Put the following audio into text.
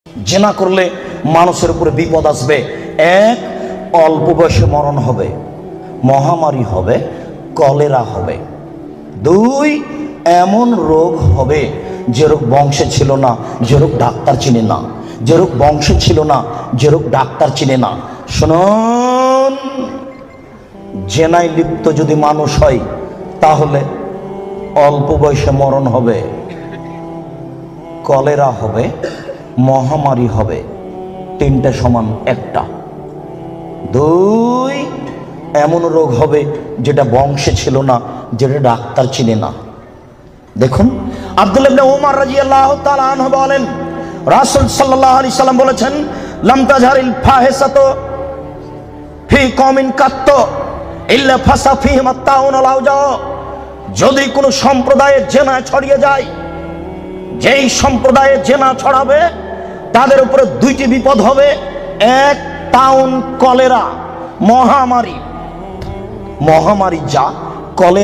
জেনা করলে মানুষের উপরে বিপদ আসবে। এক, অল্প বয়সে মরণ হবে, মহামারী হবে, কলেরা হবে। দুই, এমন রোগ হবে যে রোগ বংশে ছিল না, যে রোগ ডাক্তার চিনে না, যে রোগ বংশে ছিল না, যে রোগ ডাক্তার চিনে না। শুনুন, জেনায় লিপ্ত যদি মানুষ হয় তাহলে অল্প বয়সে মরণ হবে, কলেরা হবে, মহামারী হবে, তিনটে সমান একটা। দুই, এমন রোগ হবে যেটা বংশে ছিল না, যেটা ডাক্তার চিনে না। দেখুন, আব্দুল্লাহ ইবনে ওমর রাদিয়াল্লাহু তাআলা আনহু বলেন, রাসূল সাল্লাল্লাহু আলাইহি সাল্লাম বলেছেন, লাম তাজহারিল ফাহিসাতু ফি কওমিন কাত্ত ইল্লা ফাসা ফিহিম আত-তাউন ওয়াল আওজা। যদি কোনো সম্প্রদায়ের জেনা ছড়িয়ে যায়, যেই সম্প্রদায়ের জেনা ছড়াবে তাদের উপরে দুইটি বিপদ হবে। এক, তাউন, কলেরা, মহামারী। মহামারী যা, কলেরা